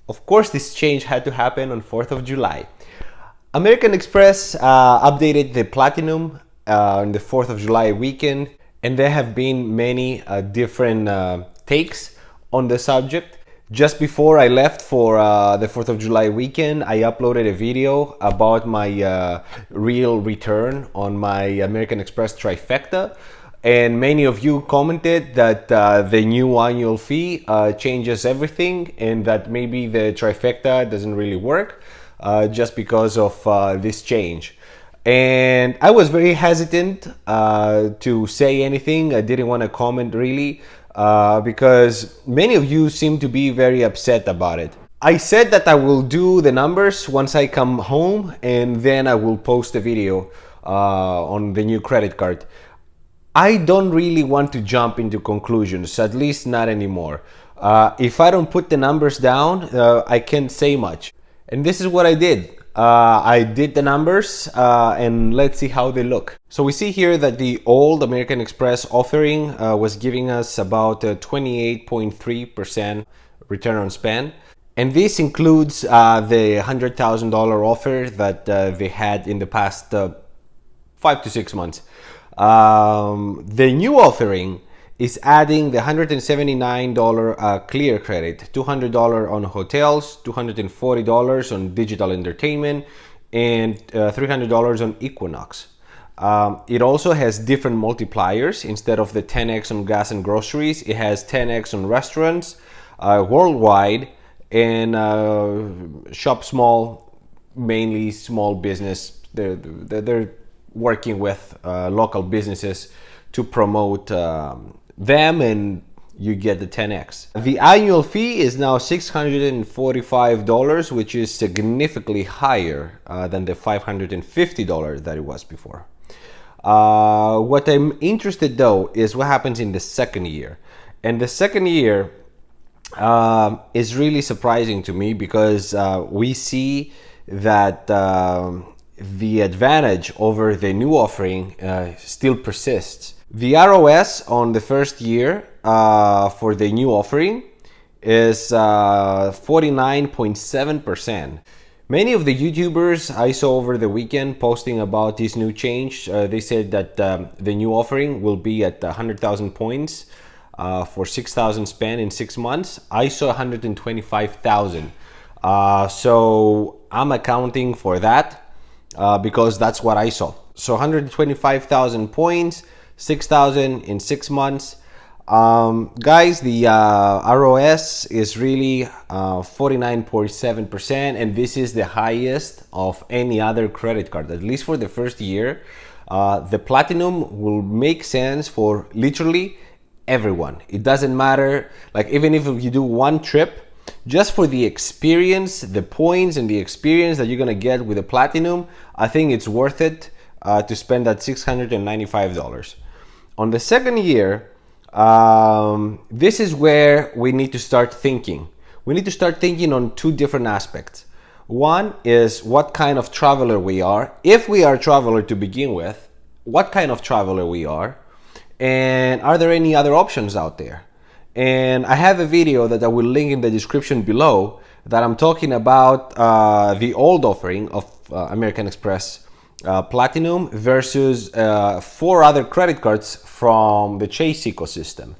Of course, this change had to happen on 4th of July. American Express updated the Platinum on the 4th of July weekend, and there have been many different takes on the subject. Just before I left for the 4th of July weekend, I uploaded a video about my real return on my American Express trifecta. And many of you commented that the new annual fee changes everything, and that maybe the trifecta doesn't really work just because of this change. And I was very hesitant to say anything. I didn't want to comment really because many of you seem to be very upset about it. I said that I will do the numbers once I come home, and then I will post a video on the new credit card. I don't really want to jump into conclusions, at least not anymore. If I don't put the numbers down, I can't say much. And this is what I did. I did the numbers and let's see how they look. So we see here that the old American Express offering was giving us about 28.3% return on spend. And this includes the $100,000 offer that they had in the past 5 to 6 months. The new offering is adding the $179 clear credit, $200 on hotels, $240 on digital entertainment, and $300 on Equinox. It also has different multipliers. Instead of the 10x on gas and groceries, it has 10x on restaurants worldwide, and shop small, mainly small business. They're working with local businesses to promote them, and you get the 10x. The annual fee is now $645, which is significantly higher than the $550 that it was before. What I'm interested though is what happens in the second year. And the second year is really surprising to me because we see that the advantage over the new offering still persists. The ROS on the first year for the new offering is 49.7%. Many of the YouTubers I saw over the weekend posting about this new change, they said that the new offering will be at 100,000 points for 6,000 spent in 6 months. I saw 125,000. So I'm accounting for that. Because that's what I saw. So 125,000 points, 6,000 in 6 months. Guys, the ROS is really 49.7%, and this is the highest of any other credit card, at least for the first year. The Platinum will make sense for literally everyone. It doesn't matter, like even if you do one trip, just for the experience, the points and the experience that you're gonna get with the Platinum, I think it's worth it to spend that $695. On the second year, this is where we need to start thinking. We need to start thinking on two different aspects. One is what kind of traveler we are. If we are a traveler to begin with, what kind of traveler we are, and are there any other options out there? And I have a video that I will link in the description below that I'm talking about the old offering of American Express Platinum versus 4 other credit cards from the Chase ecosystem.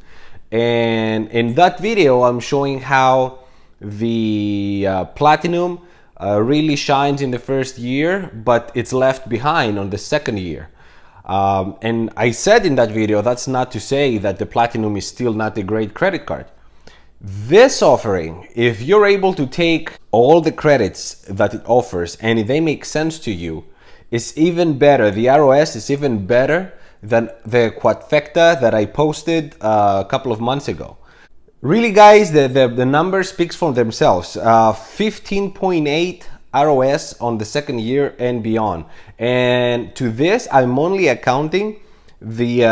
And in that video, I'm showing how the Platinum really shines in the first year, but it's left behind on the second year. And I said in that video, that's not to say that the Platinum is still not a great credit card. This offering, if you're able to take all the credits that it offers and if they make sense to you, is even better. The ROS is even better than the Quadfecta that I posted a couple of months ago. Really guys, the numbers speaks for themselves. 15.8 ROS on the second year and beyond. And to this, I'm only accounting the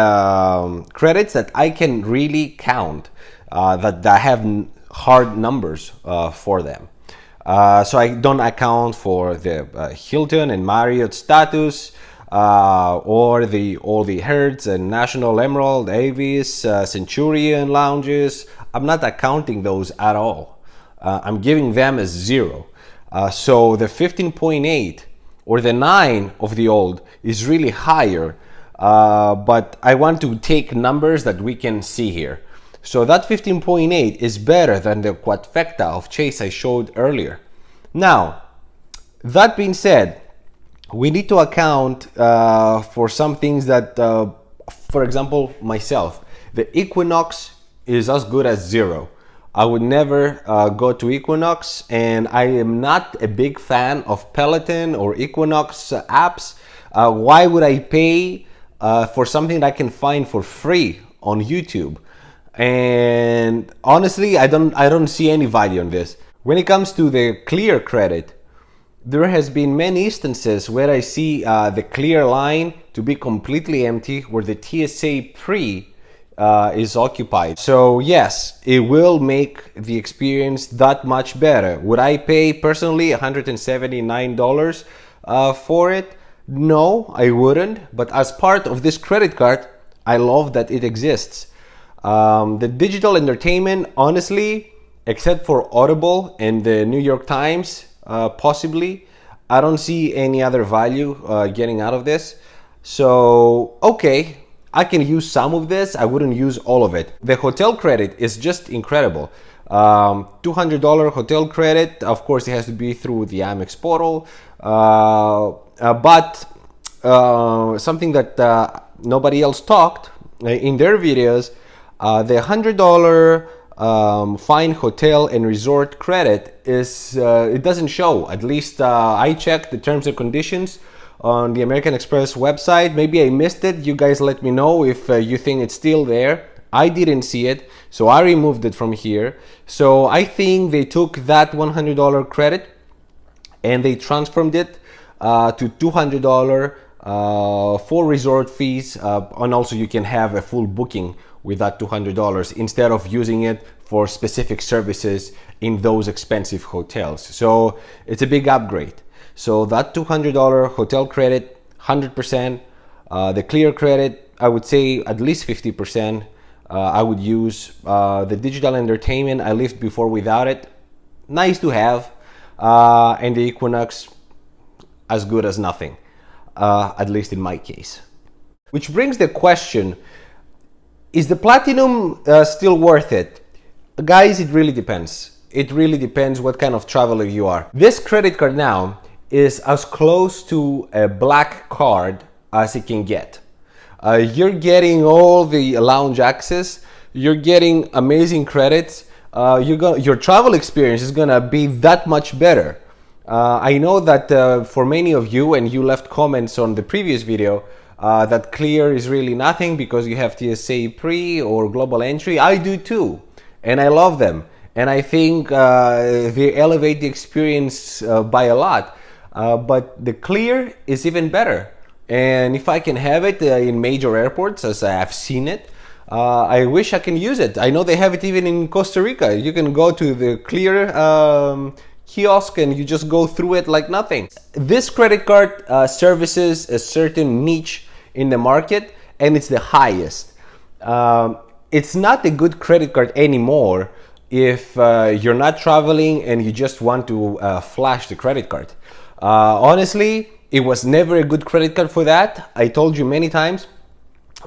credits that I can really count, that I have hard numbers for them. So I don't account for the Hilton and Marriott status, or all the Hertz and National Emerald, Avis, Centurion lounges. I'm not accounting those at all. I'm giving them a 0. So the 15.8 or the 9 of the old is really higher, but I want to take numbers that we can see here. So that 15.8 is better than the Quadfecta of Chase I showed earlier. Now, that being said, we need to account for some things that, for example, myself, the Equinox is as good as 0. I would never go to Equinox, and I am not a big fan of Peloton or Equinox apps. Why would I pay for something that I can find for free on YouTube? And honestly, I don't see any value in this. When it comes to the clear credit, there has been many instances where I see the clear line to be completely empty, where the TSA pre is occupied. So yes, it will make the experience that much better. Would I pay personally $179 for it? No, I wouldn't. But as part of this credit card, I love that it exists. The digital entertainment, honestly, except for Audible and the New York Times, possibly, I don't see any other value getting out of this. So, okay, I can use some of this. I wouldn't use all of it. The hotel credit is just incredible. $200 hotel credit. Of course, it has to be through the Amex portal. But something that nobody else talked in their videos, the $100 fine hotel and resort credit is it doesn't show. At least I checked the terms and conditions on the American Express website. Maybe I missed it. You guys let me know if you think it's still there. I didn't see it, so I removed it from here. So I think they took that $100 credit and they transformed it to $200 for resort fees, and also you can have a full booking with that $200 instead of using it for specific services in those expensive hotels. So it's a big upgrade. So that $200 hotel credit, 100%. The clear credit, I would say at least 50%. I would use the digital entertainment. I lived before without it. Nice to have. And the Equinox, as good as nothing, at least in my case. Which brings the question, is the Platinum still worth it? Guys, it really depends. It really depends what kind of traveler you are. This credit card now is as close to a black card as it can get. You're getting all the lounge access, you're getting amazing credits, your travel experience is gonna be that much better. I know that for many of you, and you left comments on the previous video, that clear is really nothing because you have TSA pre or global entry. I do too, and I love them, and I think they elevate the experience by a lot. But the clear is even better, and if I can have it in major airports, as I have seen it, I wish I can use it. I know they have it even in Costa Rica. You can go to the clear kiosk and you just go through it like nothing. This credit card services a certain niche in the market, and it's the highest. It's not a good credit card anymore if you're not traveling and you just want to flash the credit card. Honestly, it was never a good credit card for that. I told you many times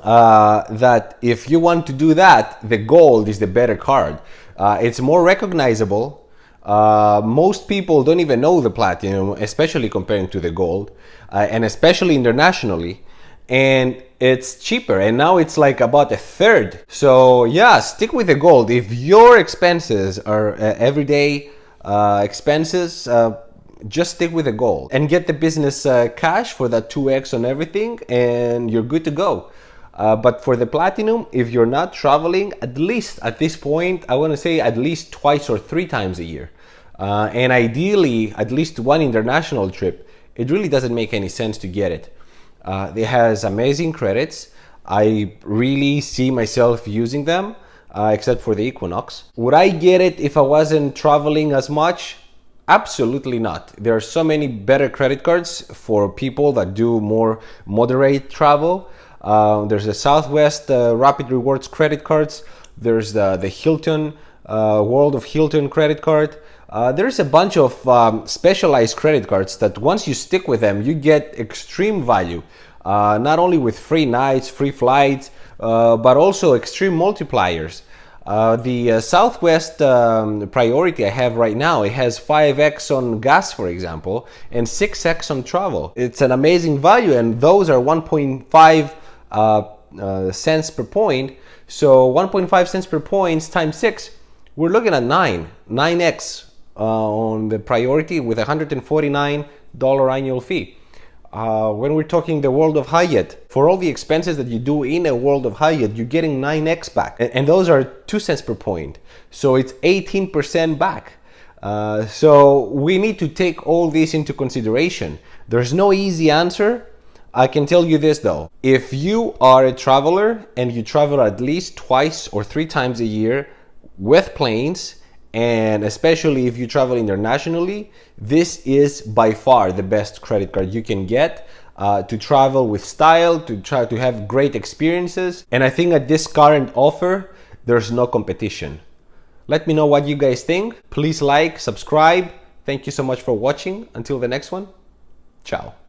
that if you want to do that, the gold is the better card. It's more recognizable. Most people don't even know the Platinum, especially comparing to the gold, and especially internationally. And it's cheaper, and now it's like about a third. So yeah, stick with the gold. If your expenses are everyday expenses, just stick with the gold and get the business cash for that 2x on everything, and you're good to go. But for the Platinum, if you're not traveling, at least at this point, I want to say at least twice or 3 times a year, and ideally at least one international trip, it really doesn't make any sense to get it. It has amazing credits. I really see myself using them, except for the Equinox. Would I get it if I wasn't traveling as much? Absolutely not. There are so many better credit cards for people that do more moderate travel. There's the Southwest Rapid Rewards credit cards. There's the Hilton World of Hilton credit card. There's a bunch of specialized credit cards that once you stick with them, you get extreme value. Not only with free nights, free flights, but also extreme multipliers. The Southwest Priority I have right now, it has 5x on gas, for example, and 6x on travel. It's an amazing value, and those are 1.5 cents per point. So 1.5 cents per point times 6, we're looking at 9x on the Priority with $149 annual fee. When we're talking the World of Hyatt, for all the expenses that you do in a World of Hyatt, you're getting 9x back, and those are 2 cents per point, so it's 18% back. So we need to take all this into consideration. There's no easy answer. I can tell you this though, if you are a traveler and you travel at least twice or 3 times a year with planes, and especially if you travel internationally, this is by far the best credit card you can get to travel with style, to try to have great experiences. And I think at this current offer, there's no competition. Let me know what you guys think. Please like, subscribe. Thank you so much for watching. Until the next one, ciao.